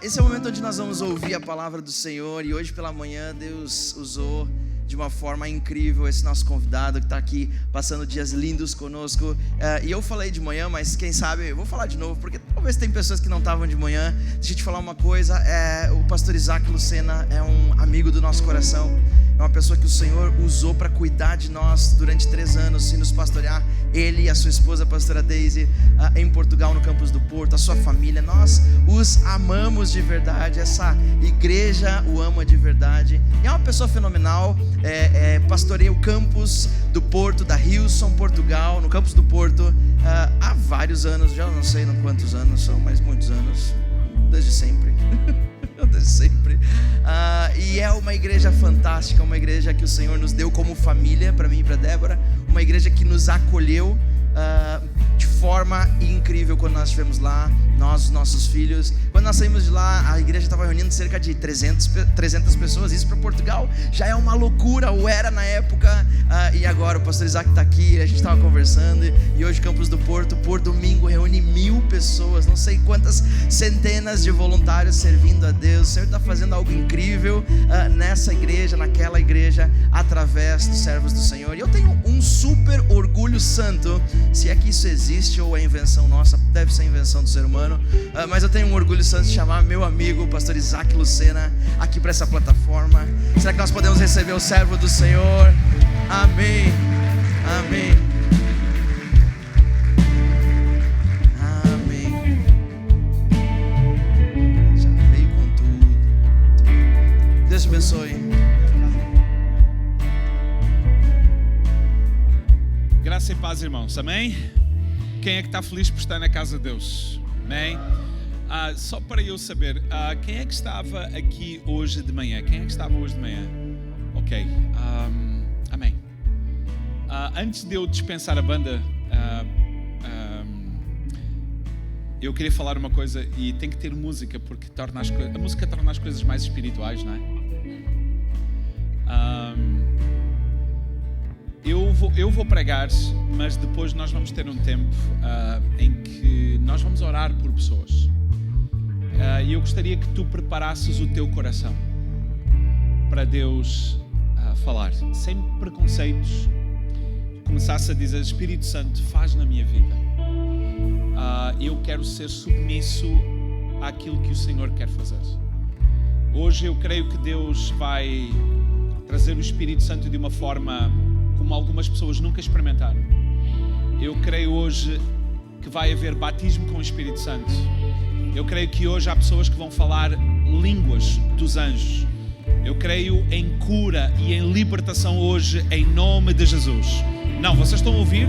Esse é o momento onde nós vamos ouvir a palavra do Senhor. E hoje pela manhã Deus usou de uma forma incrível esse nosso convidado que está aqui passando dias lindos conosco. E eu falei de manhã, mas quem sabe eu vou falar de novo, porque talvez tem pessoas que não estavam de manhã. Deixa eu te falar uma coisa, o pastor Isaac Lucena é um amigo do nosso coração. É uma pessoa que o Senhor usou para cuidar de nós durante 3 anos e nos pastorear. Ele e a sua esposa, a pastora Daisy, em Portugal, no Campus do Porto, a sua família. Nós os amamos de verdade. Essa igreja o ama de verdade. E é uma pessoa fenomenal. Pastoreia o Campus do Porto, da Hilson, Portugal, no Campus do Porto, há vários anos. Já não sei quantos anos são, mas muitos anos. Desde sempre. Desde sempre. E é uma igreja fantástica, uma igreja que o Senhor nos deu como família, para mim e para Débora, uma igreja que nos acolheu de forma incrível quando nós estivemos lá, nós, os nossos filhos. Quando nós saímos de lá, a igreja estava reunindo cerca de 300 pessoas. Isso para Portugal já é uma loucura, ou era na época. E agora o pastor Isaac está aqui, a gente estava conversando. E hoje o Campus do Porto, por domingo, reúne 1000 pessoas, não sei quantas centenas de voluntários servindo a Deus. O Senhor está fazendo algo incrível nessa igreja, naquela igreja, através dos servos do Senhor. E eu tenho um super orgulho santo, se é que isso existe ou é invenção nossa, deve ser invenção do ser humano, mas eu tenho um orgulho santo de chamar meu amigo, o pastor Isaac Lucena, aqui para essa plataforma. Será que nós podemos receber o servo do Senhor? Amém, amém, amém. Já veio com tudo. Deus te abençoe. Graça e paz, irmãos, amém? Quem é que está feliz por estar na casa de Deus? Amém? Só para eu saber, quem é que estava aqui hoje de manhã? Quem é que estava hoje de manhã? Ok, amém. Antes de eu dispensar a banda, eu queria falar uma coisa, e tem que ter música, porque a música torna as coisas mais espirituais, não é? Eu vou pregar, mas depois nós vamos ter um tempo em que nós vamos orar por pessoas. E eu gostaria que tu preparasses o teu coração para Deus falar, sem preconceitos. Começasse a dizer: Espírito Santo, faz na minha vida. Eu quero ser submisso àquilo que o Senhor quer fazer. Hoje eu creio que Deus vai trazer o Espírito Santo de uma forma como algumas pessoas nunca experimentaram. Eu creio hoje que vai haver batismo com o Espírito Santo. Eu creio que hoje há pessoas que vão falar línguas dos anjos. Eu creio em cura e em libertação hoje, em nome de Jesus. Não, vocês estão a ouvir?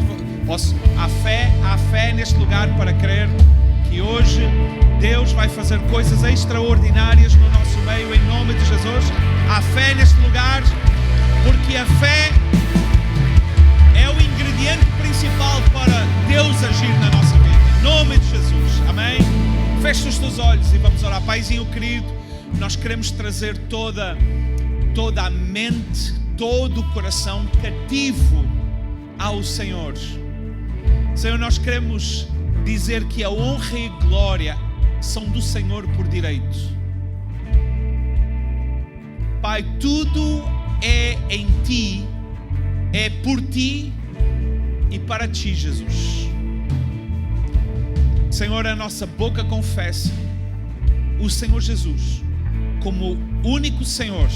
Há fé neste lugar para crer que hoje Deus vai fazer coisas extraordinárias no nosso meio, em nome de Jesus. Há fé neste lugar, porque a fé é o ingrediente principal para Deus agir na nossa vida. Em nome de Jesus. Amém? Feche os teus olhos e vamos orar. Paizinho querido, nós queremos trazer toda a mente, todo o coração cativo ao Senhor. Senhor, nós queremos dizer que a honra e a glória são do Senhor por direito. Pai, tudo é em Ti, é por Ti e para Ti, Jesus. Senhor, a nossa boca confessa o Senhor Jesus como o único Senhor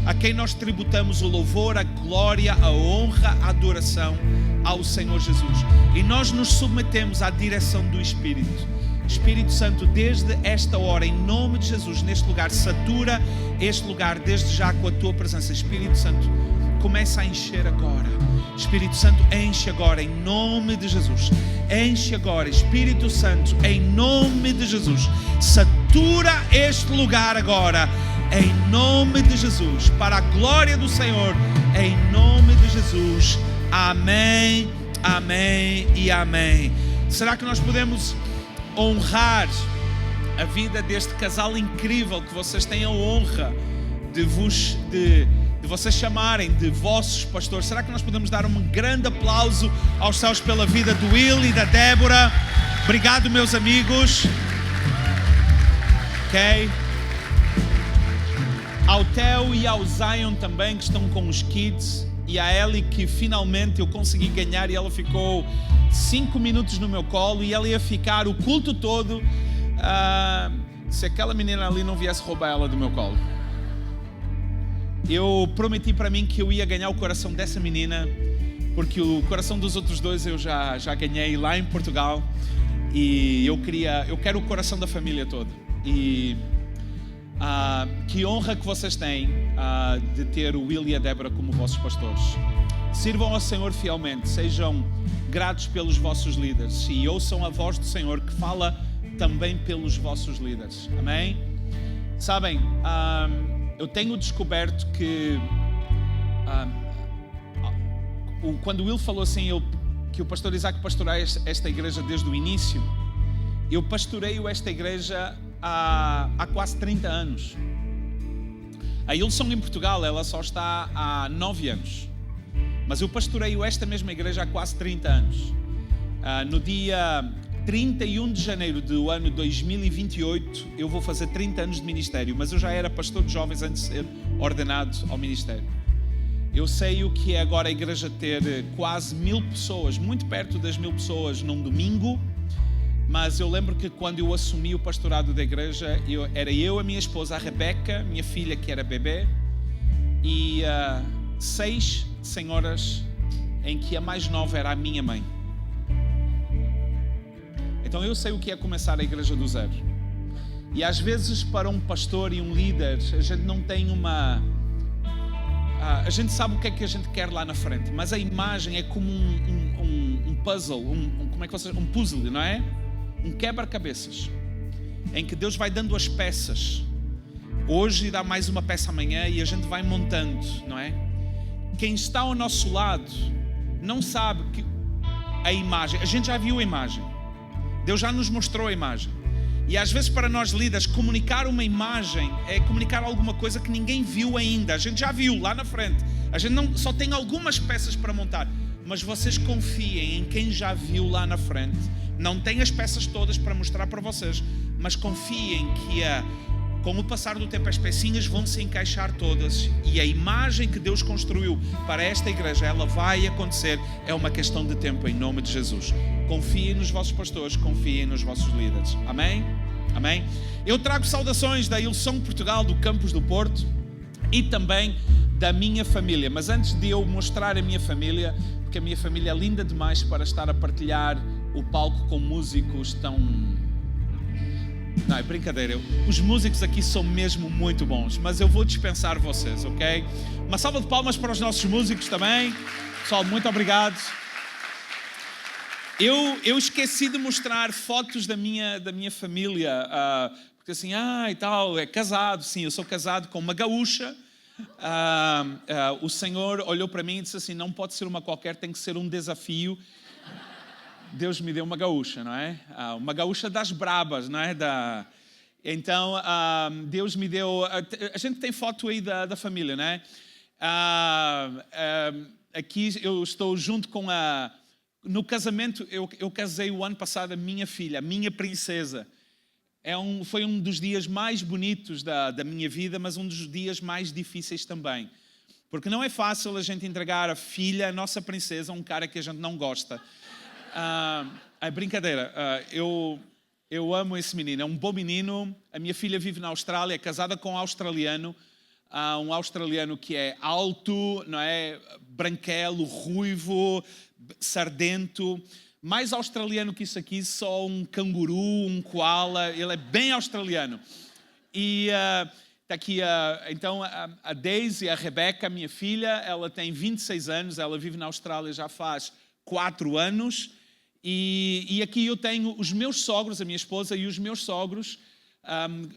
a quem nós tributamos o louvor, a glória, a honra, a adoração ao Senhor Jesus. E nós nos submetemos à direção do Espírito. Espírito Santo, desde esta hora, em nome de Jesus, neste lugar, satura este lugar desde já com a Tua presença. Espírito Santo, começa a encher agora. Espírito Santo, enche agora, em nome de Jesus. Enche agora, Espírito Santo, em nome de Jesus. Satura este lugar agora, em nome de Jesus, para a glória do Senhor, em nome de Jesus. Amém, amém e amém. Será que nós podemos honrar a vida deste casal incrível que vocês têm a honra de vocês chamarem de vossos pastores? Será que nós podemos dar um grande aplauso aos céus pela vida do Will e da Débora? Obrigado, meus amigos. ok? Ao Theo e ao Zion também, que estão com os kids, e a Ellie, que finalmente eu consegui ganhar, e ela ficou 5 minutos no meu colo, e ela ia ficar o culto todo, se aquela menina ali não viesse roubar ela do meu colo. Eu prometi para mim que eu ia ganhar o coração dessa menina, porque o coração dos outros dois eu já ganhei lá em Portugal, e eu quero o coração da família toda. E que honra que vocês têm de ter o Will e a Débora como vossos pastores. Sirvam ao Senhor fielmente, sejam gratos pelos vossos líderes e ouçam a voz do Senhor que fala também pelos vossos líderes. Amém? Sabem, eu tenho descoberto que quando o Will falou assim, que o pastor Isaac pastoreia esta igreja desde o início, eu pastoreio esta igreja há quase 30 anos. A Hillsong em Portugal, ela só está há 9 anos. Mas eu pastoreio esta mesma igreja há quase 30 anos. No dia 31 de janeiro do ano 2028, eu vou fazer 30 anos de ministério, mas eu já era pastor de jovens antes de ser ordenado ao ministério. Eu sei o que é agora a igreja ter quase 1000 pessoas, muito perto das 1000 pessoas num domingo. Mas eu lembro que quando eu assumi o pastorado da igreja, era eu, a minha esposa, a Rebeca, minha filha que era bebê, e 6 senhoras, em que a mais nova era a minha mãe. Então eu sei o que é começar a igreja do zero. E às vezes para um pastor e um líder, a gente não tem a gente sabe o que é que a gente quer lá na frente, mas a imagem é como um puzzle, um puzzle, não é? Um quebra-cabeças, em que Deus vai dando as peças. Hoje dá mais uma peça amanhã e a gente vai montando, não é? Quem está ao nosso lado não sabe que a imagem, a gente já viu a imagem. Deus já nos mostrou a imagem. E às vezes para nós líderes, comunicar uma imagem é comunicar alguma coisa que ninguém viu ainda. A gente já viu lá na frente. A gente só tem algumas peças para montar. Mas vocês confiem em quem já viu lá na frente. Não tem as peças todas para mostrar para vocês, mas confiem que com o passar do tempo as pecinhas vão se encaixar todas e a imagem que Deus construiu para esta igreja, ela vai acontecer. É uma questão de tempo, em nome de Jesus. Confiem nos vossos pastores, confiem nos vossos líderes. Amém? Amém? Eu trago saudações da Hillsong Portugal, do Campus do Porto e também da minha família. Mas antes de eu mostrar a minha família, porque a minha família é linda demais para estar a partilhar o palco com músicos tão... Não, é brincadeira. Os músicos aqui são mesmo muito bons, mas eu vou dispensar vocês, ok? Uma salva de palmas para os nossos músicos também. Pessoal, muito obrigado. Eu esqueci de mostrar fotos da minha família, porque assim, e tal, é casado. Sim, eu sou casado com uma gaúcha. O Senhor olhou para mim e disse assim, não pode ser uma qualquer, tem que ser um desafio. Deus me deu uma gaúcha, não é? Uma gaúcha das brabas, não é? Então, Deus me deu... A gente tem foto aí da família, não é? Aqui eu estou junto com no casamento, eu casei o ano passado a minha filha, a minha princesa. Foi um dos dias mais bonitos da minha vida, mas um dos dias mais difíceis também. Porque não é fácil a gente entregar a filha, a nossa princesa, a um cara que a gente não gosta. É brincadeira. Eu amo esse menino. É um bom menino. A minha filha vive na Austrália, é casada com um australiano. Um australiano que é alto, não é? Branquelo, ruivo, sardento. Mais australiano que isso aqui, só um canguru, um koala. Ele é bem australiano. E está aqui, então, a Daisy, a Rebeca, minha filha, ela tem 26 anos. Ela vive na Austrália já faz 4 anos. E aqui eu tenho os meus sogros, a minha esposa e os meus sogros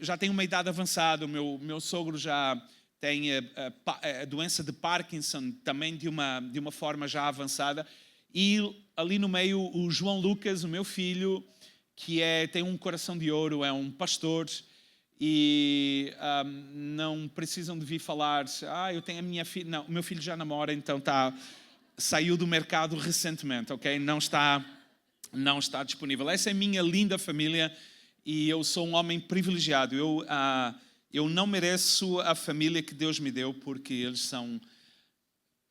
já têm uma idade avançada. O meu sogro já tem a doença de Parkinson, também de uma forma já avançada. E ali no meio o João Lucas, o meu filho, que tem um coração de ouro, é um pastor. E não precisam de vir falar, eu tenho a minha filha. Não, o meu filho já namora, então saiu do mercado recentemente, ok? Não está disponível. Essa é a minha linda família e eu sou um homem privilegiado. Eu não mereço a família que Deus me deu, porque eles são,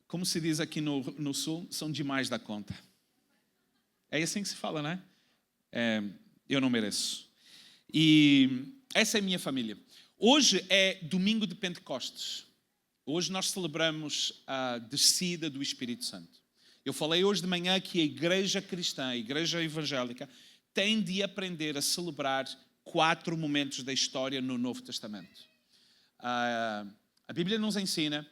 como se diz aqui no Sul, são demais da conta. É assim que se fala, né? Eu não mereço. E essa é a minha família. Hoje é domingo de Pentecostes. Hoje nós celebramos a descida do Espírito Santo. Eu falei hoje de manhã que a igreja cristã, a igreja evangélica, tem de aprender a celebrar 4 momentos da história no Novo Testamento. A Bíblia nos ensina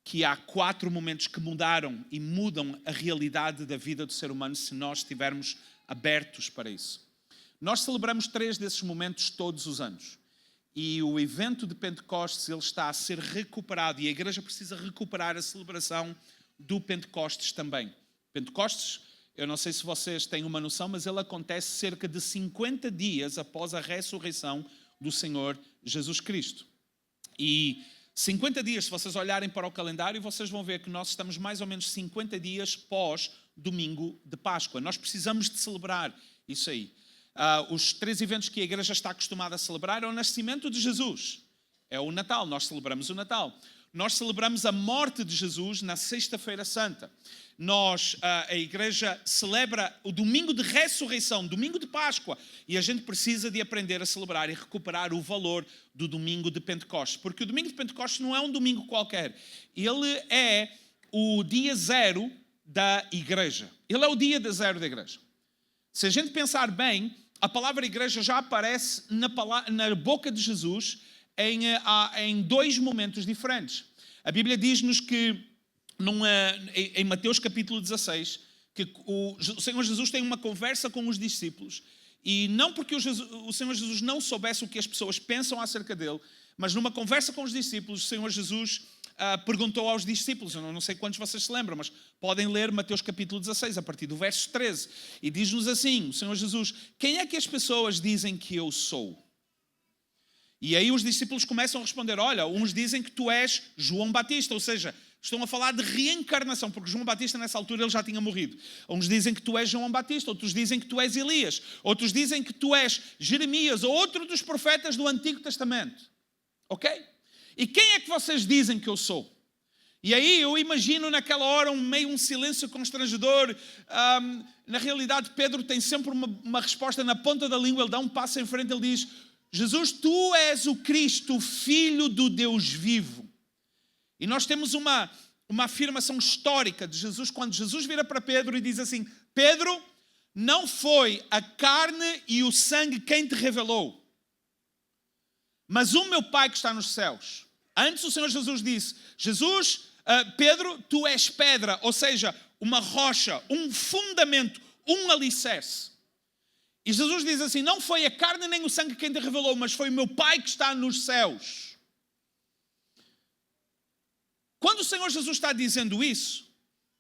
que há 4 momentos que mudaram e mudam a realidade da vida do ser humano se nós estivermos abertos para isso. Nós celebramos 3 desses momentos todos os anos. E o evento de Pentecostes ele está a ser recuperado e a igreja precisa recuperar a celebração do Pentecostes também. Pentecostes, eu não sei se vocês têm uma noção, mas ele acontece cerca de 50 dias após a ressurreição do Senhor Jesus Cristo. E 50 dias, se vocês olharem para o calendário, vocês vão ver que nós estamos mais ou menos 50 dias pós domingo de Páscoa. Nós precisamos de celebrar isso aí. Os 3 eventos que a igreja está acostumada a celebrar é o nascimento de Jesus. É o Natal, nós celebramos o Natal. Nós celebramos a morte de Jesus na Sexta-feira Santa. A igreja celebra o domingo de ressurreição, domingo de Páscoa, e a gente precisa de aprender a celebrar e recuperar o valor do domingo de Pentecostes, porque o domingo de Pentecostes não é um domingo qualquer, ele é o dia 0 da igreja, ele é o dia 0 da igreja. Se a gente pensar bem, a palavra igreja já aparece na boca de Jesus em 2 momentos diferentes. A Bíblia diz-nos que em Mateus capítulo 16, que o Senhor Jesus tem uma conversa com os discípulos, e não porque o Senhor Jesus não soubesse o que as pessoas pensam acerca dele, mas numa conversa com os discípulos, o Senhor Jesus perguntou aos discípulos, eu não sei quantos vocês se lembram, mas podem ler Mateus capítulo 16, a partir do verso 13, e diz-nos assim, o Senhor Jesus: quem é que as pessoas dizem que eu sou? E aí os discípulos começam a responder, olha, uns dizem que tu és João Batista, ou seja, estão a falar de reencarnação, porque João Batista nessa altura ele já tinha morrido. Uns dizem que tu és João Batista, outros dizem que tu és Elias, outros dizem que tu és Jeremias, ou outro dos profetas do Antigo Testamento. Ok? E quem é que vocês dizem que eu sou? E aí eu imagino naquela hora meio um silêncio constrangedor. Na realidade Pedro tem sempre uma resposta na ponta da língua, ele dá um passo em frente, ele diz: Jesus, tu és o Cristo, Filho do Deus vivo. E nós temos uma afirmação histórica de Jesus, quando Jesus vira para Pedro e diz assim: Pedro, não foi a carne e o sangue quem te revelou, mas o meu Pai que está nos céus. Antes o Senhor Jesus disse: Pedro, tu és pedra, ou seja, uma rocha, um fundamento, um alicerce. E Jesus diz assim: não foi a carne nem o sangue quem te revelou, mas foi o meu Pai que está nos céus. Quando o Senhor Jesus está dizendo isso,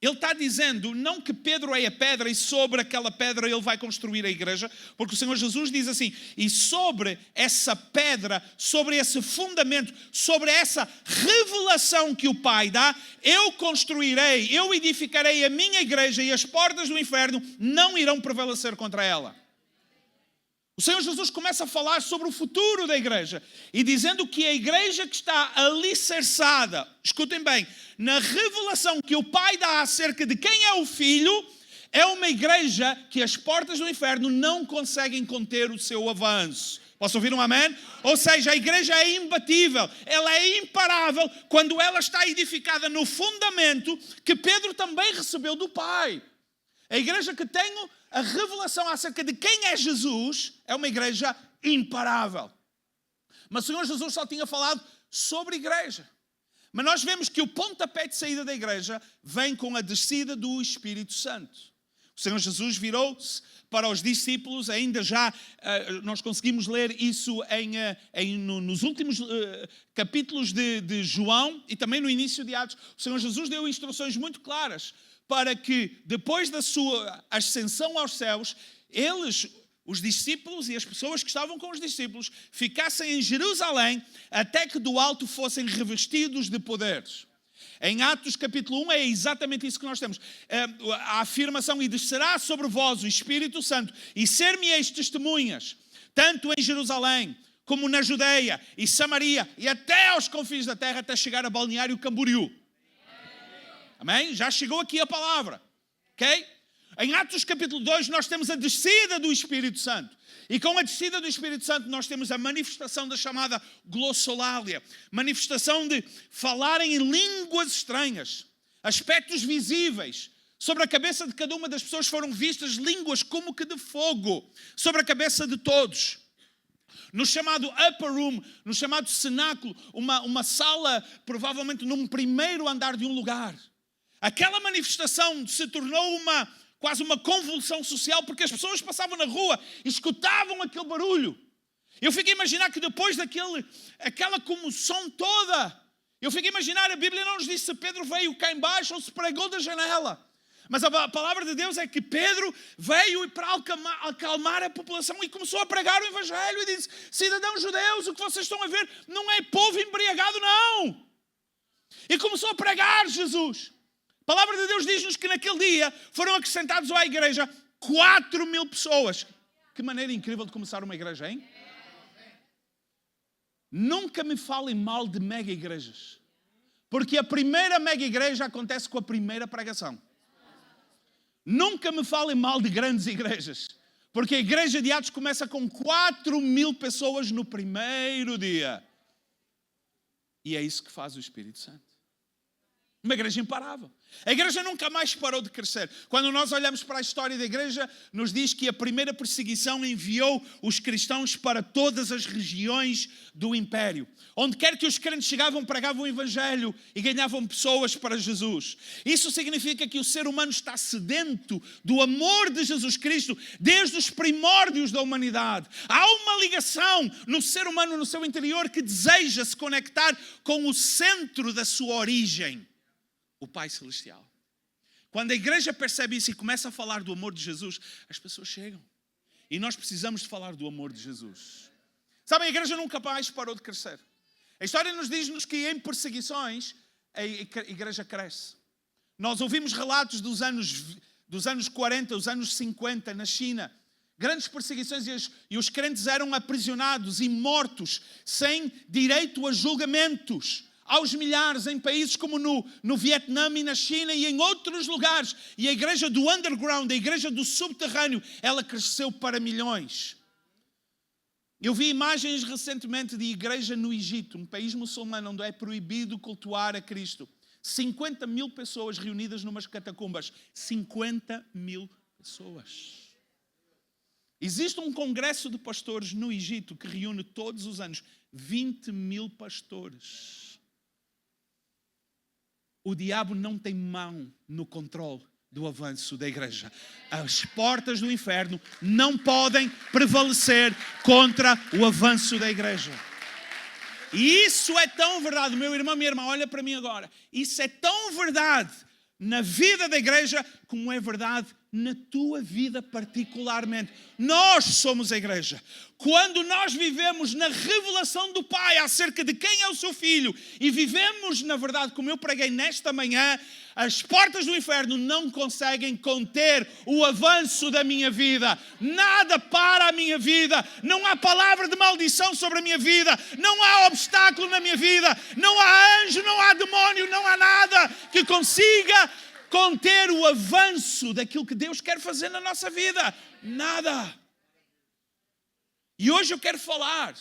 Ele está dizendo não que Pedro é a pedra e sobre aquela pedra Ele vai construir a igreja, porque o Senhor Jesus diz assim: e sobre essa pedra, sobre esse fundamento, sobre essa revelação que o Pai dá, eu construirei, eu edificarei a minha igreja, e as portas do inferno não irão prevalecer contra ela. O Senhor Jesus começa a falar sobre o futuro da igreja e dizendo que a igreja que está alicerçada, escutem bem, na revelação que o Pai dá acerca de quem é o Filho, é uma igreja que as portas do inferno não conseguem conter o seu avanço. Posso ouvir um amém? Ou seja, a igreja é imbatível, ela é imparável quando ela está edificada no fundamento que Pedro também recebeu do Pai. A igreja que tem a revelação acerca de quem é Jesus é uma igreja imparável. Mas o Senhor Jesus só tinha falado sobre a igreja. Mas nós vemos que o pontapé de saída da igreja vem com a descida do Espírito Santo. O Senhor Jesus virou-se para os discípulos, ainda já nós conseguimos ler isso nos últimos capítulos de João e também no início de Atos. O Senhor Jesus deu instruções muito claras para que depois da sua ascensão aos céus, eles, os discípulos e as pessoas que estavam com os discípulos, ficassem em Jerusalém até que do alto fossem revestidos de poderes. Em Atos capítulo 1 é exatamente isso que nós temos. A afirmação: e descerá sobre vós o Espírito Santo e ser-me-eis testemunhas tanto em Jerusalém, como na Judeia e Samaria, e até aos confins da terra, até chegar a Balneário Camboriú. Amém? Já chegou aqui a palavra. Ok? Em Atos capítulo 2 nós temos a descida do Espírito Santo. E com a descida do Espírito Santo nós temos a manifestação da chamada glossolalia. Manifestação de falarem em línguas estranhas. Aspectos visíveis. Sobre a cabeça de cada uma das pessoas foram vistas línguas como que de fogo. Sobre a cabeça de todos. No chamado upper room, no chamado cenáculo, uma sala provavelmente num primeiro andar de um lugar. Aquela manifestação se tornou quase uma convulsão social, porque as pessoas passavam na rua e escutavam aquele barulho. Eu fico a imaginar que depois aquela comoção toda, eu fico a imaginar, a Bíblia não nos diz se Pedro veio cá embaixo ou se pregou da janela. Mas a palavra de Deus é que Pedro veio para acalmar a população e começou a pregar o Evangelho e disse: cidadãos judeus, o que vocês estão a ver não é povo embriagado, não. E começou a pregar Jesus. A palavra de Deus diz-nos que naquele dia foram acrescentados à igreja 4.000 pessoas. Que maneira incrível de começar uma igreja, hein? Nunca me falem mal de mega igrejas. Porque a primeira mega igreja acontece com a primeira pregação. Nunca me falem mal de grandes igrejas. Porque a igreja de Atos começa com 4.000 pessoas no primeiro dia. E é isso que faz o Espírito Santo. Uma igreja imparável. A igreja nunca mais parou de crescer. Quando nós olhamos para a história da igreja, nos diz que a primeira perseguição enviou os cristãos para todas as regiões do império. Onde quer que os crentes chegavam, pregavam o Evangelho e ganhavam pessoas para Jesus. Isso significa que o ser humano está sedento do amor de Jesus Cristo desde os primórdios da humanidade. Há uma ligação no ser humano, no seu interior, que deseja se conectar com o centro da sua origem. O Pai Celestial. Quando a igreja percebe isso e começa a falar do amor de Jesus, as pessoas chegam. E nós precisamos de falar do amor de Jesus. Sabem, a igreja nunca mais parou de crescer. A história nos diz-nos que em perseguições a igreja cresce. Nós ouvimos relatos dos anos 40, os anos 50 na China. Grandes perseguições e os crentes eram aprisionados e mortos sem direito a julgamentos. Aos milhares em países como no Vietnã e na China e em outros lugares. E a igreja do underground, a igreja do subterrâneo, ela cresceu para milhões. Eu vi imagens recentemente de igreja no Egito, um país muçulmano onde é proibido cultuar a Cristo. 50.000 pessoas reunidas numas catacumbas. 50.000 pessoas. Existe um congresso de pastores no Egito que reúne todos os anos 20.000 pastores. O diabo não tem mão no controle do avanço da igreja. As portas do inferno não podem prevalecer contra o avanço da igreja. E isso é tão verdade, meu irmão, minha irmã, olha para mim agora. Isso é tão verdade na vida da igreja como é verdade na tua vida particularmente. Nós somos a igreja. Quando nós vivemos na revelação do Pai acerca de quem é o seu Filho e vivemos, na verdade, como eu preguei nesta manhã, as portas do inferno não conseguem conter o avanço da minha vida. Nada para a minha vida. Não há palavra de maldição sobre a minha vida. Não há obstáculo na minha vida. Não há anjo, não há demónio, não há nada que consiga conter o avanço daquilo que Deus quer fazer na nossa vida. Nada. E hoje eu quero falar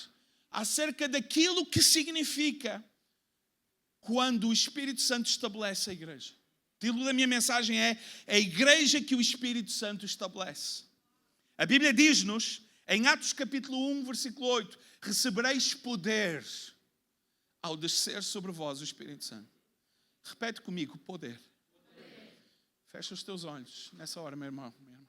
acerca daquilo que significa quando o Espírito Santo estabelece a igreja. O título da minha mensagem é a igreja que o Espírito Santo estabelece. A Bíblia diz-nos, em Atos capítulo 1, versículo 8, recebereis poder ao descer sobre vós o Espírito Santo. Repete comigo, poder. Fecha os teus olhos nessa hora, meu irmão, minha irmã.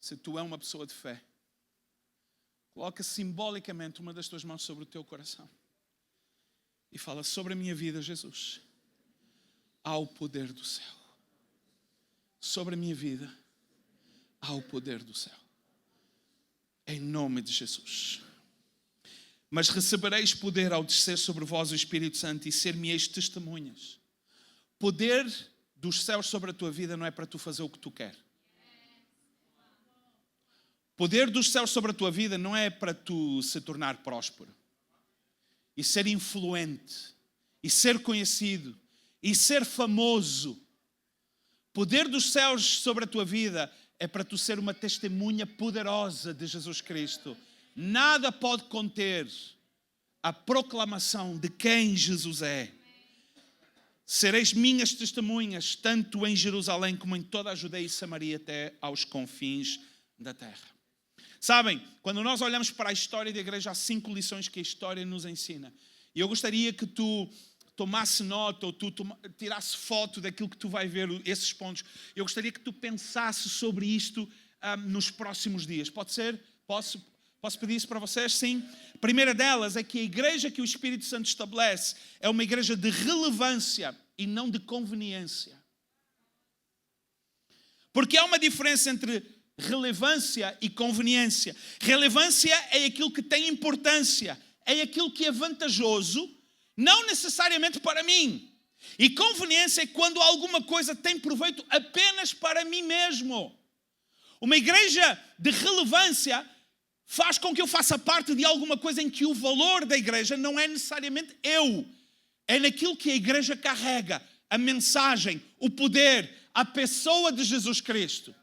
Se tu é uma pessoa de fé, coloca simbolicamente uma das tuas mãos sobre o teu coração e fala: sobre a minha vida, Jesus, há o poder do céu. Sobre a minha vida, há o poder do céu. Em nome de Jesus. Mas recebereis poder ao descer sobre vós o Espírito Santo e ser-me-eis testemunhas. Poder dos céus sobre a tua vida não é para tu fazer o que tu queres. poder dos céus sobre a tua vida não é para tu se tornar próspero e ser influente e ser conhecido e ser famoso. Poder dos céus sobre a tua vida é para tu ser uma testemunha poderosa de Jesus Cristo. Nada pode conter a proclamação de quem Jesus é. Sereis minhas testemunhas, tanto em Jerusalém como em toda a Judeia e Samaria, até aos confins da terra. Sabem, quando nós olhamos para a história da igreja, há 5 lições que a história nos ensina. E eu gostaria que tu tomasse nota ou tu tirasse foto daquilo que tu vai ver, esses pontos. Eu gostaria que tu pensasse sobre isto nos próximos dias. Pode ser? Posso pedir isso para vocês? Sim. A primeira delas é que a igreja que o Espírito Santo estabelece é uma igreja de relevância e não de conveniência. Porque há uma diferença entre relevância e conveniência. Relevância é aquilo que tem importância, é aquilo que é vantajoso, não necessariamente para mim. E conveniência é quando alguma coisa tem proveito apenas para mim mesmo. Uma igreja de relevância faz com que eu faça parte de alguma coisa em que o valor da igreja não é necessariamente eu. É naquilo que a igreja carrega, a mensagem, o poder, a pessoa de Jesus Cristo.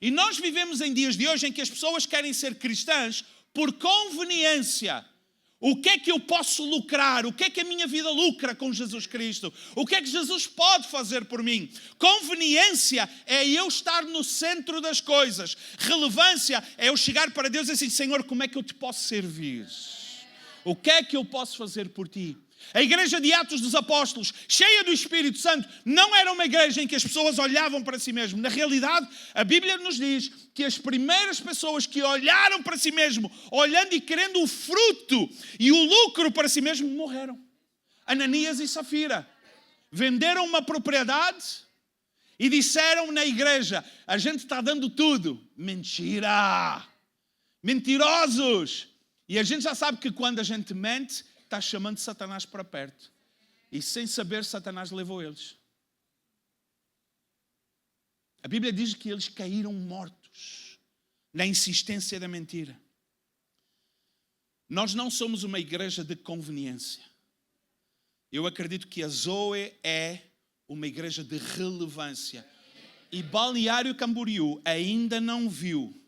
E nós vivemos em dias de hoje em que as pessoas querem ser cristãs por conveniência. O que é que eu posso lucrar? O que é que a minha vida lucra com Jesus Cristo? O que é que Jesus pode fazer por mim? Conveniência é eu estar no centro das coisas. Relevância é eu chegar para Deus e dizer: Senhor, como é que eu te posso servir? O que é que eu posso fazer por ti? A igreja de Atos dos Apóstolos, cheia do Espírito Santo, não era uma igreja em que as pessoas olhavam para si mesmo. Na realidade, a Bíblia nos diz que as primeiras pessoas que olharam para si mesmo, olhando e querendo o fruto e o lucro para si mesmo, morreram. Ananias e Safira venderam uma propriedade e disseram na igreja: a gente está dando tudo. Mentira! Mentirosos! E a gente já sabe que quando a gente mente, está chamando Satanás para perto. E sem saber, Satanás levou eles. A Bíblia diz que eles caíram mortos na insistência da mentira. Nós não somos uma igreja de conveniência. Eu acredito que a Zoe é uma igreja de relevância. E Balneário Camboriú ainda não viu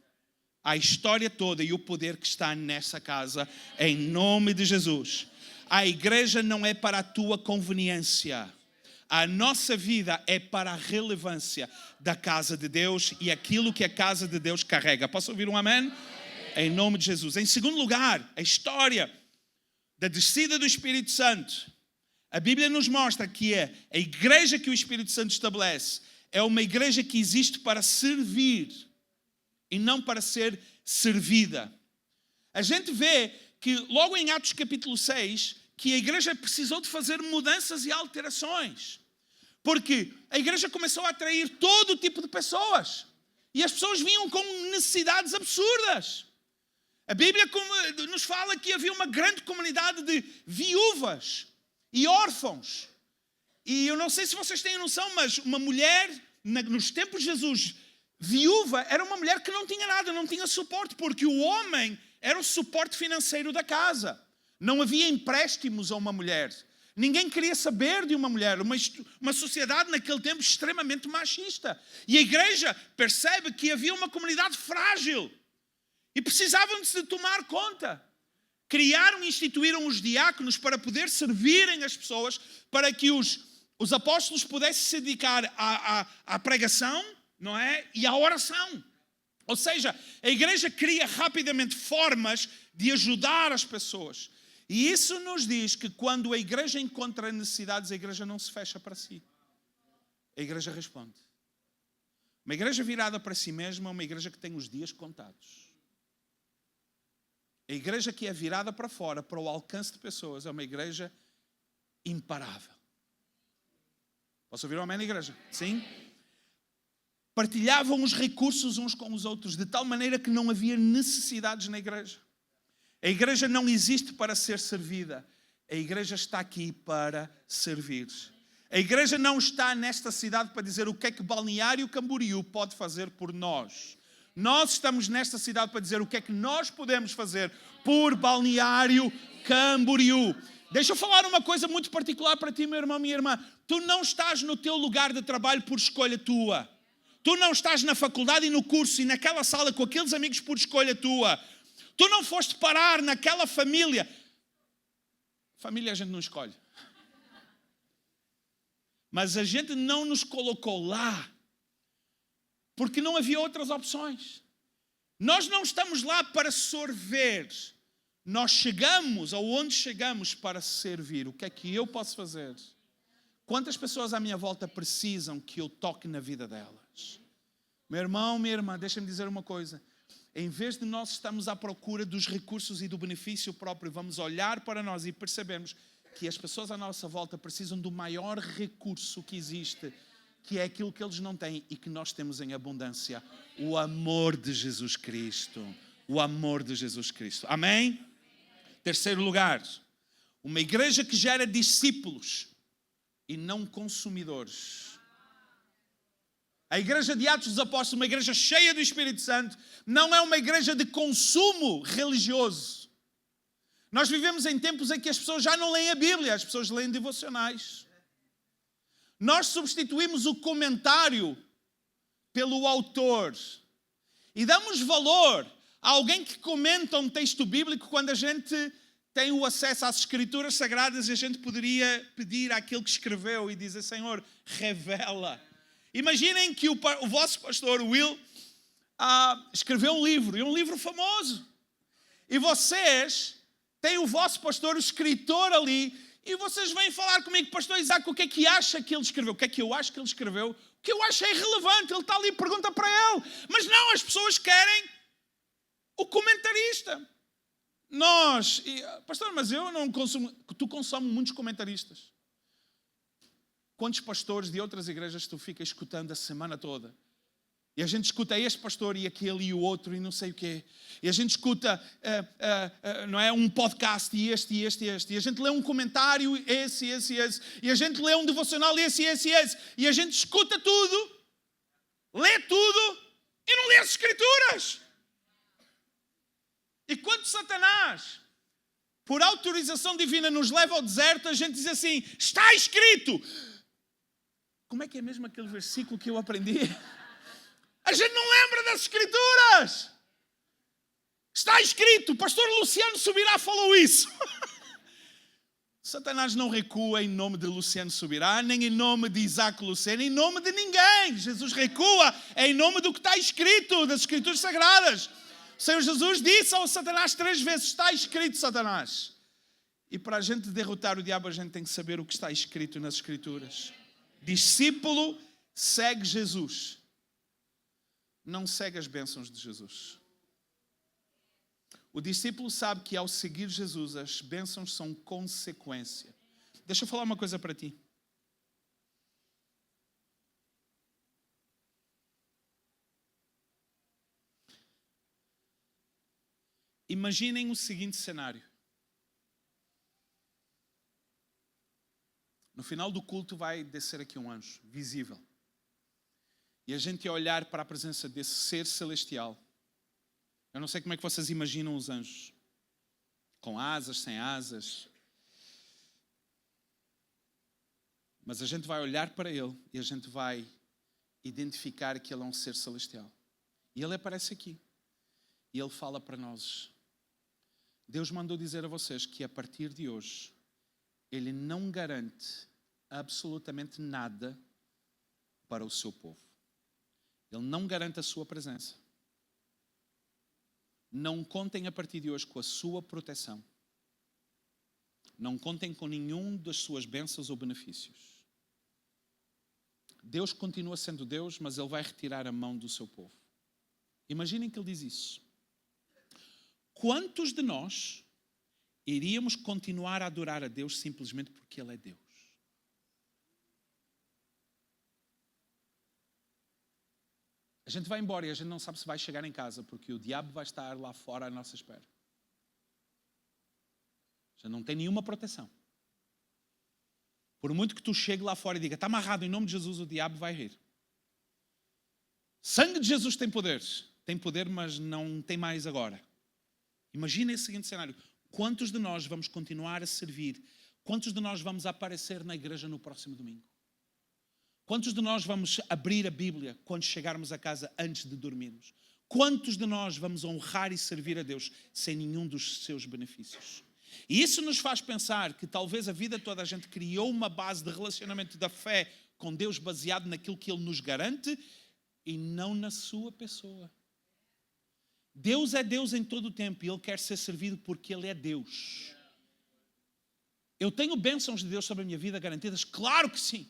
a história toda e o poder que está nessa casa, em nome de Jesus. A igreja não é para a tua conveniência. A nossa vida é para a relevância da casa de Deus e aquilo que a casa de Deus carrega. Posso ouvir um amém? Em nome de Jesus. Em segundo lugar, a história da descida do Espírito Santo. A Bíblia nos mostra que a igreja que o Espírito Santo estabelece é uma igreja que existe para servir e não para ser servida. A gente vê que logo em Atos capítulo 6, que a igreja precisou de fazer mudanças e alterações. Porque a igreja começou a atrair todo tipo de pessoas. E as pessoas vinham com necessidades absurdas. A Bíblia nos fala que havia uma grande comunidade de viúvas e órfãos. E eu não sei se vocês têm noção, mas uma mulher, nos tempos de Jesus, viúva, era uma mulher que não tinha nada, não tinha suporte, porque o homem era o suporte financeiro da casa. Não havia empréstimos a uma mulher. Ninguém queria saber de uma mulher. Uma sociedade naquele tempo extremamente machista. E a igreja percebe que havia uma comunidade frágil. E precisavam de se tomar conta. Criaram e instituíram os diáconos para poder servirem as pessoas, para que os apóstolos pudessem se dedicar à pregação, não é? E à oração. Ou seja, a igreja cria rapidamente formas de ajudar as pessoas. E isso nos diz que quando a igreja encontra necessidades, a igreja não se fecha para si. A igreja responde. Uma igreja virada para si mesma é uma igreja que tem os dias contados. A igreja que é virada para fora, para o alcance de pessoas, é uma igreja imparável. Posso ouvir um amém na igreja? Sim? Partilhavam os recursos uns com os outros, de tal maneira que não havia necessidades na igreja. A igreja não existe para ser servida. A igreja está aqui para servir. A igreja não está nesta cidade para dizer o que é que Balneário Camboriú pode fazer por nós. Nós estamos nesta cidade para dizer o que é que nós podemos fazer por Balneário Camboriú. Deixa eu falar uma coisa muito particular para ti, meu irmão, minha irmã. Tu não estás no teu lugar de trabalho por escolha tua. Tu não estás na faculdade e no curso e naquela sala com aqueles amigos por escolha tua. Tu não foste parar naquela família. Família a gente não escolhe. Mas a gente não nos colocou lá porque não havia outras opções. Nós não estamos lá para sorver. Nós chegamos aonde chegamos para servir. O que é que eu posso fazer? Quantas pessoas à minha volta precisam que eu toque na vida delas? Meu irmão, minha irmã, deixa-me dizer uma coisa. Em vez de nós estarmos à procura dos recursos e do benefício próprio, vamos olhar para nós e percebemos que as pessoas à nossa volta precisam do maior recurso que existe, que é aquilo que eles não têm e que nós temos em abundância: o amor de Jesus Cristo. O amor de Jesus Cristo. Amém? Terceiro lugar, uma igreja que gera discípulos e não consumidores. A igreja de Atos dos Apóstolos, uma igreja cheia do Espírito Santo, não é uma igreja de consumo religioso. Nós vivemos em tempos em que as pessoas já não leem a Bíblia, as pessoas leem devocionais. Nós substituímos o comentário pelo autor e damos valor a alguém que comenta um texto bíblico quando a gente tem o acesso às Escrituras Sagradas e a gente poderia pedir àquele que escreveu e dizer: Senhor, revela. Imaginem que o vosso pastor Will escreveu um livro, e um livro famoso. E vocês têm o vosso pastor, o escritor ali, e vocês vêm falar comigo: pastor Isaac, o que é que acha que ele escreveu? O que é que eu acho que ele escreveu? O que eu acho é irrelevante, ele está ali, pergunta para ele. Mas não, as pessoas querem o comentarista. Pastor, mas eu não consumo. Tu consomes muitos comentaristas. Quantos pastores de outras igrejas tu fica escutando a semana toda? E a gente escuta este pastor e aquele e o outro e não sei o quê. E a gente escuta não é, um podcast e este. E a gente lê um comentário, esse. E a gente lê um devocional, esse. E a gente escuta tudo, lê tudo e não lê as Escrituras. E quando Satanás, por autorização divina, nos leva ao deserto, a gente diz assim: está escrito. Como é que é mesmo aquele versículo que eu aprendi? A gente não lembra das Escrituras. Está escrito, o pastor Luciano Subirá falou isso. Satanás não recua em nome de Luciano Subirá, nem em nome de Isaac Lucena, em nome de ninguém. Jesus recua em nome do que está escrito, das Escrituras Sagradas. O Senhor Jesus disse ao Satanás 3 vezes: está escrito, Satanás. E para a gente derrotar o diabo, a gente tem que saber o que está escrito nas Escrituras. Discípulo segue Jesus, não segue as bênçãos de Jesus. O discípulo sabe que ao seguir Jesus, as bênçãos são consequência. Deixa eu falar uma coisa para ti. Imaginem o seguinte cenário. No final do culto vai descer aqui um anjo, visível. E a gente ia olhar para a presença desse ser celestial. Eu não sei como é que vocês imaginam os anjos. Com asas, sem asas. Mas a gente vai olhar para ele e a gente vai identificar que ele é um ser celestial. E ele aparece aqui. E ele fala para nós: Deus mandou dizer a vocês que a partir de hoje Ele não garante absolutamente nada para o seu povo. Ele não garante a sua presença. Não contem a partir de hoje com a sua proteção. Não contem com nenhum das suas bênçãos ou benefícios. Deus continua sendo Deus, mas Ele vai retirar a mão do seu povo. Imaginem que Ele diz isso. Quantos de nós iríamos continuar a adorar a Deus simplesmente porque Ele é Deus? A gente vai embora e a gente não sabe se vai chegar em casa porque o diabo vai estar lá fora à nossa espera. Já não tem nenhuma proteção. Por muito que tu chegue lá fora e diga: está amarrado em nome de Jesus, o diabo vai rir. Sangue de Jesus tem poderes. tem poder, mas não tem mais agora. Imagina esse seguinte cenário. Quantos de nós vamos continuar a servir? Quantos de nós vamos aparecer na igreja no próximo domingo? Quantos de nós vamos abrir a Bíblia quando chegarmos a casa antes de dormirmos? Quantos de nós vamos honrar e servir a Deus sem nenhum dos seus benefícios? E isso nos faz pensar que talvez a vida toda a gente criou uma base de relacionamento da fé com Deus baseado naquilo que Ele nos garante e não na sua pessoa. Deus é Deus em todo o tempo e Ele quer ser servido porque Ele é Deus. Eu tenho bênçãos de Deus sobre a minha vida garantidas? Claro que sim.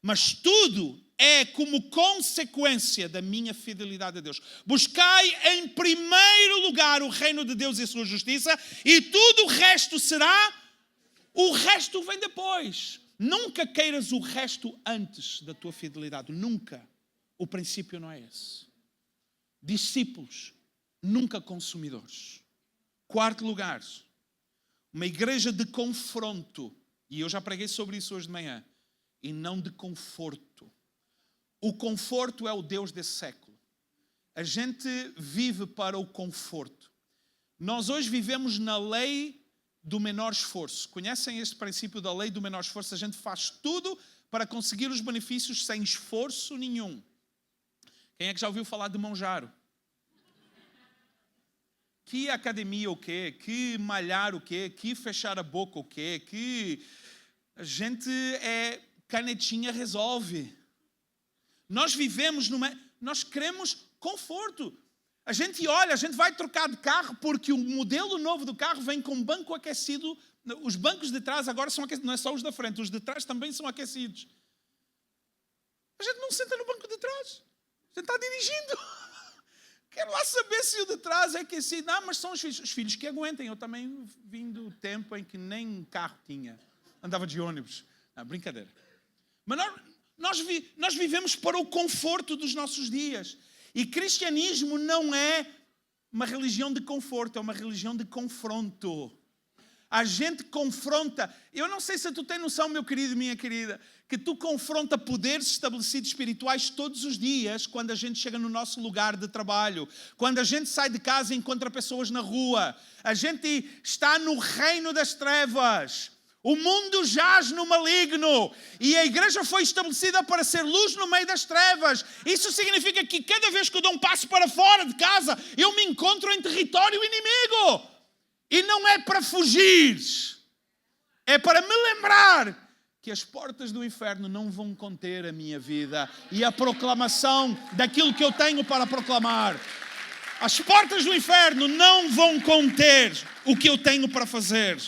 Mas tudo é como consequência da minha fidelidade a Deus. Buscai em primeiro lugar o reino de Deus e a sua justiça e tudo o resto o resto vem depois. Nunca queiras o resto antes da tua fidelidade. Nunca. O princípio não é esse. Discípulos, nunca consumidores. Quarto lugar, uma igreja de confronto. E eu já preguei sobre isso hoje de manhã. E não de conforto. O conforto é o Deus desse século. A gente vive para o conforto. Nós hoje vivemos na lei do menor esforço. Conhecem este princípio da lei do menor esforço? A gente faz tudo para conseguir os benefícios sem esforço nenhum. Quem é que já ouviu falar de Monjaro? Que academia o quê? Que malhar o quê? Que fechar a boca o quê? Que a gente canetinha resolve. Nós vivemos nós queremos conforto. A gente olha, a gente vai trocar de carro porque o modelo novo do carro vem com banco aquecido. Os bancos de trás agora são aquecidos, não é só os da frente, os de trás também são aquecidos. A gente não senta no banco de trás. A gente está dirigindo. Quero lá saber se o de trás é aquecido. Não, mas são os filhos que aguentem. Eu também vim do tempo em que nem carro tinha. Andava de ônibus. Não, brincadeira. Mas nós vivemos para o conforto dos nossos dias. E cristianismo não é uma religião de conforto, é uma religião de confronto. A gente confronta. Eu não sei se tu tens noção, meu querido e minha querida, que tu confronta poderes estabelecidos espirituais todos os dias quando a gente chega no nosso lugar de trabalho. Quando a gente sai de casa e encontra pessoas na rua. A gente está no reino das trevas. O mundo jaz no maligno e a igreja foi estabelecida para ser luz no meio das trevas. Isso significa que cada vez que eu dou um passo para fora de casa, eu me encontro em território inimigo. E não é para fugir, é para me lembrar que as portas do inferno não vão conter a minha vida e a proclamação daquilo que eu tenho para proclamar. As portas do inferno não vão conter o que eu tenho para fazer.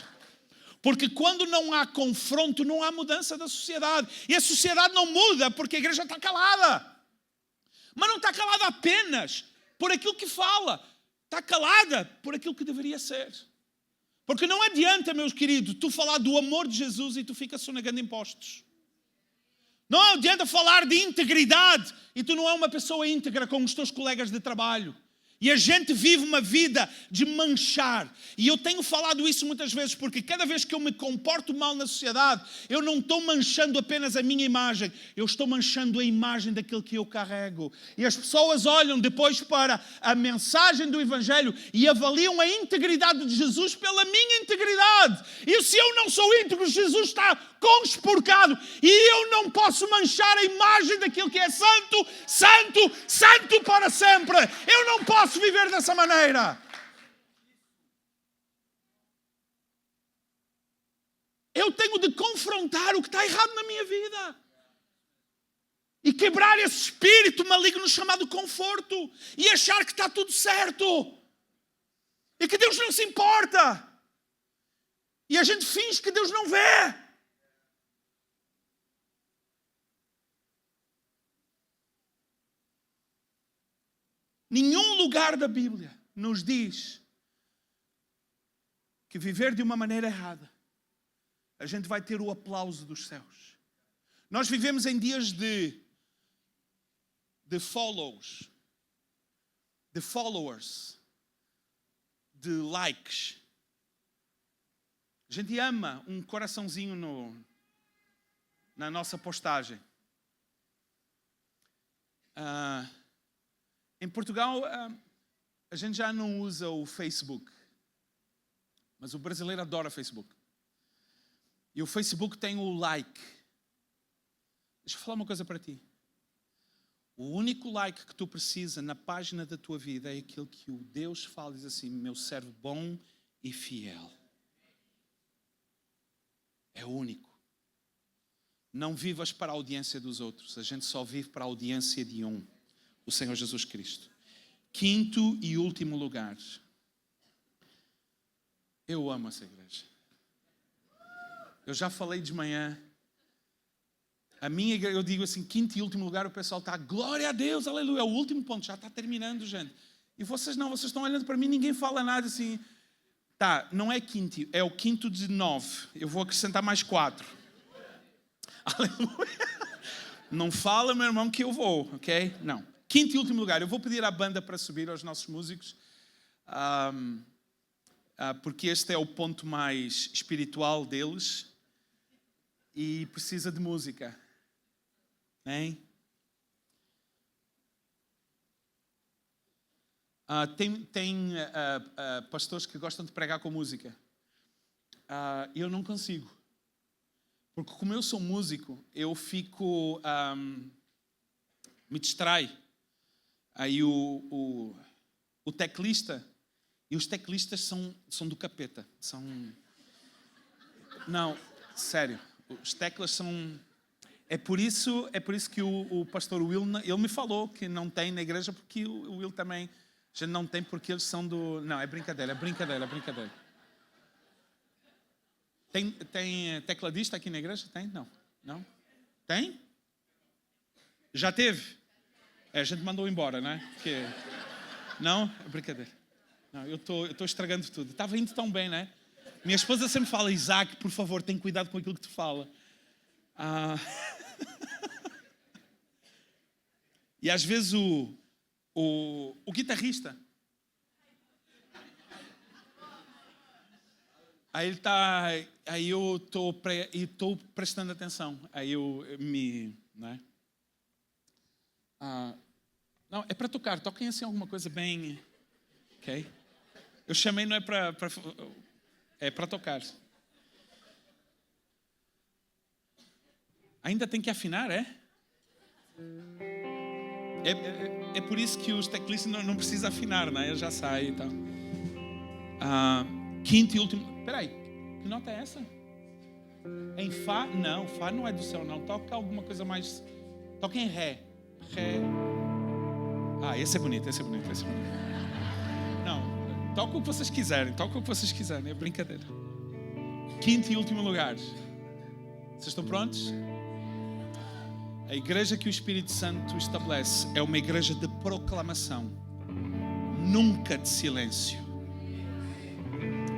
Porque quando não há confronto, não há mudança da sociedade. E a sociedade não muda porque a igreja está calada. Mas não está calada apenas por aquilo que fala. Está calada por aquilo que deveria ser. Porque não adianta, meus queridos, tu falar do amor de Jesus e tu ficas sonegando impostos. Não adianta falar de integridade e tu não é uma pessoa íntegra com os teus colegas de trabalho. E a gente vive uma vida de manchar. E eu tenho falado isso muitas vezes porque cada vez que eu me comporto mal na sociedade, eu não estou manchando apenas a minha imagem, eu estou manchando a imagem daquele que eu carrego. E as pessoas olham depois para a mensagem do Evangelho e avaliam a integridade de Jesus pela minha integridade. E se eu não sou íntegro, Jesus está conspurcado. E eu não posso manchar a imagem daquele que é santo, santo, santo para sempre. Eu não posso viver dessa maneira. Eu tenho de confrontar o que está errado na minha vida e quebrar esse espírito maligno chamado conforto e achar que está tudo certo e que Deus não se importa e a gente finge que Deus não vê. Nenhum lugar da Bíblia nos diz que viver de uma maneira errada, a gente vai ter o aplauso dos céus. Nós vivemos em dias de followers, de likes. A gente ama um coraçãozinho na nossa postagem. Em Portugal, a gente já não usa o Facebook. Mas o brasileiro adora Facebook. E o Facebook tem o like. Deixa eu falar uma coisa para ti. O único like que tu precisa na página da tua vida é aquele que o Deus fala e diz assim: meu servo bom e fiel. É o único. Não vivas para a audiência dos outros. A gente só vive para a audiência de um. O Senhor Jesus Cristo. Quinto e último lugar. Eu amo essa igreja. Eu já falei de manhã. A minha igreja, eu digo assim, quinto e último lugar, o pessoal está, glória a Deus, aleluia. É o último ponto, já está terminando, gente. E vocês não, vocês estão olhando para mim, ninguém fala nada assim. Tá, não é quinto, é o quinto de 9. Eu vou acrescentar mais 4. Aleluia. Não fala, meu irmão, que eu vou, ok? Não. Quinto e último lugar, eu vou pedir à banda para subir, aos nossos músicos, porque este é o ponto mais espiritual deles e precisa de música. Hein? Tem pastores que gostam de pregar com música. Eu não consigo. Porque como eu sou músico, eu fico... me distrai. Aí o teclista... E os teclistas são do capeta. Não, sério. Os teclas são... É por isso que o pastor Will, ele me falou que não tem na igreja, porque o Will também... A gente não tem porque eles são do... Não, é brincadeira. Tem tecladista aqui na igreja? Tem? Não? Tem? Já teve? A gente mandou embora, né? Porque... Não? É brincadeira. Não, eu estou estragando tudo. Estava indo tão bem, né? Minha esposa sempre fala, Isaac, por favor, tem cuidado com aquilo que tu fala. E às vezes o guitarrista, aí eu estou prestando atenção. Aí né? Não, é para tocar. Toquem assim alguma coisa bem... Ok? Eu chamei não é é para tocar. Ainda tem que afinar, é? É por isso que os teclistas não precisam afinar, né? Já sai e tal. Quinto e último... Peraí, que nota é essa? Em Fá? Não, Fá não é do céu, não. Toca alguma coisa mais... Toca em Ré. Ré. Esse é bonito. Não, toca o que vocês quiserem, é brincadeira. Quinto e último lugar. Vocês estão prontos? A igreja que o Espírito Santo estabelece é uma igreja de proclamação, nunca de silêncio.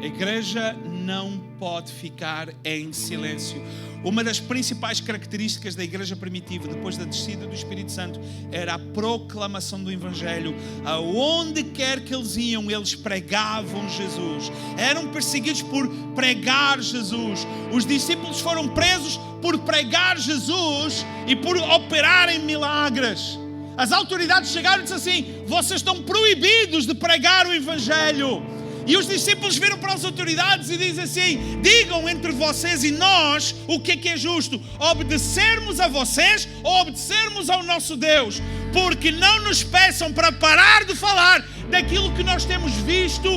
A igreja não pode ficar em silêncio. Uma das principais características da igreja primitiva, depois da descida do Espírito Santo, era a proclamação do Evangelho. Aonde quer que eles iam, eles pregavam Jesus. Eram perseguidos por pregar Jesus. Os discípulos foram presos por pregar Jesus e por operarem milagres. As autoridades chegaram e disseram assim: vocês estão proibidos de pregar o Evangelho. E os discípulos viram para as autoridades e dizem assim: digam entre vocês e nós o que é justo, obedecermos a vocês ou obedecermos ao nosso Deus, porque não nos peçam para parar de falar daquilo que nós temos visto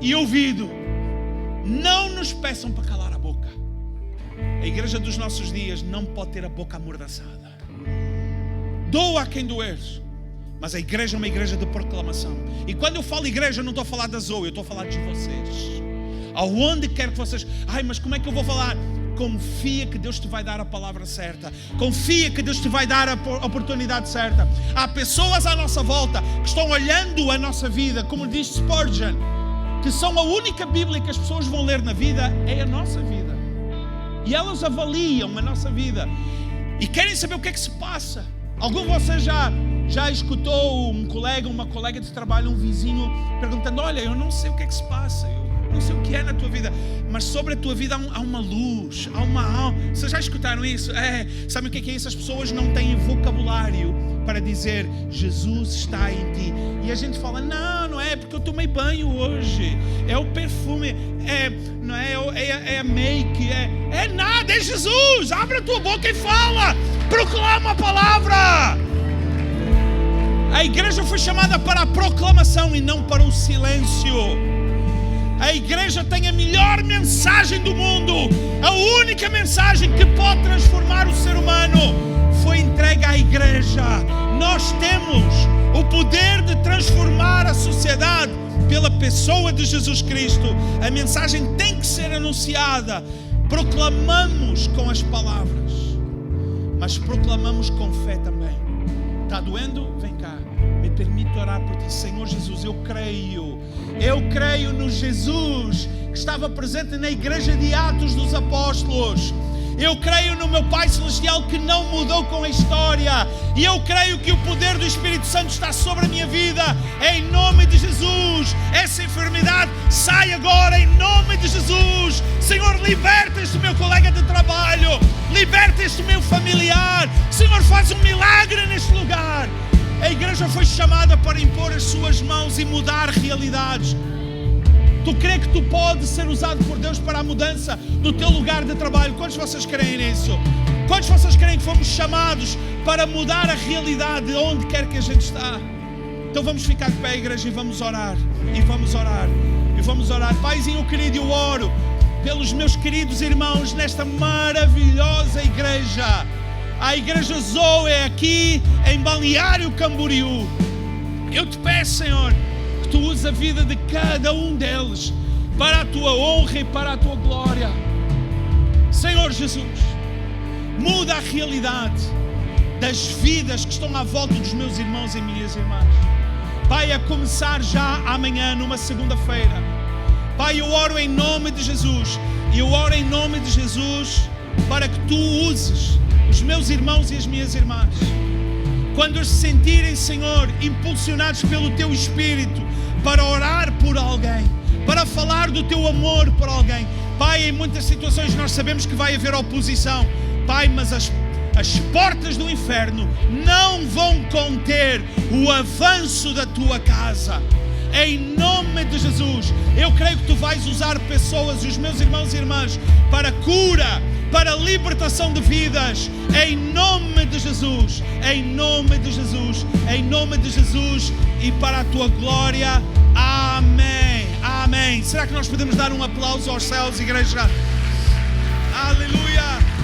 e ouvido. Não nos peçam para calar a boca. A igreja dos nossos dias não pode ter a boca amordaçada. Doa a quem doer. Mas a igreja é uma igreja de proclamação. E quando eu falo igreja, eu não estou a falar da Zoe, eu estou a falar de vocês. Aonde quer que vocês... mas como é que eu vou falar? Confia que Deus te vai dar a palavra certa. Confia que Deus te vai dar a oportunidade certa. Há pessoas à nossa volta que estão olhando a nossa vida, como diz Spurgeon, que são a única Bíblia que as pessoas vão ler na vida, é a nossa vida. E elas avaliam a nossa vida e querem saber o que é que se passa. Algum de vocês já escutou uma colega de trabalho, um vizinho, perguntando: olha, eu não sei o que é que se passa, eu não sei o que é na tua vida, mas sobre a tua vida há uma luz, há uma alma. Vocês já escutaram isso? Sabe o que é isso? As pessoas não têm vocabulário para dizer: Jesus está em ti. E a gente fala: não é porque eu tomei banho hoje, é o perfume, não é a make, é nada, é Jesus. Abre a tua boca e fala, proclama a palavra. A igreja foi chamada para a proclamação e não para o silêncio. A igreja tem a melhor mensagem do mundo. A única mensagem que pode transformar o ser humano foi entregue à igreja. Nós temos o poder de transformar a sociedade pela pessoa de Jesus Cristo. A mensagem tem que ser anunciada. Proclamamos com as palavras, mas proclamamos com fé também. Está doendo? Vem cá. Me permite orar por ti. Senhor Jesus, eu creio no Jesus que estava presente na igreja de Atos dos Apóstolos. Eu creio no meu Pai Celestial que não mudou com a história. E eu creio que o poder do Espírito Santo está sobre a minha vida. Em nome de Jesus. Essa enfermidade sai agora em nome de Jesus. Senhor, liberta este meu colega de trabalho. Liberta este meu familiar. Senhor, faz um milagre neste lugar. A igreja foi chamada para impor as suas mãos e mudar realidades. Tu crê que tu podes ser usado por Deus para a mudança do teu lugar de trabalho? Quantos de vocês creem nisso? Quantos de vocês creem que fomos chamados para mudar a realidade de onde quer que a gente está? Então vamos ficar de pé, igreja, e vamos orar. E vamos orar. E vamos orar. Paizinho querido, eu oro pelos meus queridos irmãos nesta maravilhosa igreja. A igreja Zoe aqui em Balneário Camboriú. Eu te peço, Senhor, que tu uses a vida de cada um deles para a tua honra e para a tua glória. Senhor Jesus, muda a realidade das vidas que estão à volta dos meus irmãos e minhas irmãs. Pai, a começar já amanhã, numa segunda-feira. Pai, eu oro em nome de Jesus. E eu oro em nome de Jesus para que tu uses os meus irmãos e as minhas irmãs. Quando eles se sentirem, Senhor, impulsionados pelo Teu Espírito para orar por alguém, para falar do Teu amor por alguém. Pai, em muitas situações nós sabemos que vai haver oposição. Pai, mas as portas do inferno não vão conter o avanço da Tua casa. Em nome de Jesus, eu creio que Tu vais usar pessoas e os meus irmãos e irmãs para cura, para libertação de vidas, em nome de Jesus, em nome de Jesus, em nome de Jesus e para a Tua glória. Amém, amém. Será que nós podemos dar um aplauso aos céus, igreja? Aleluia.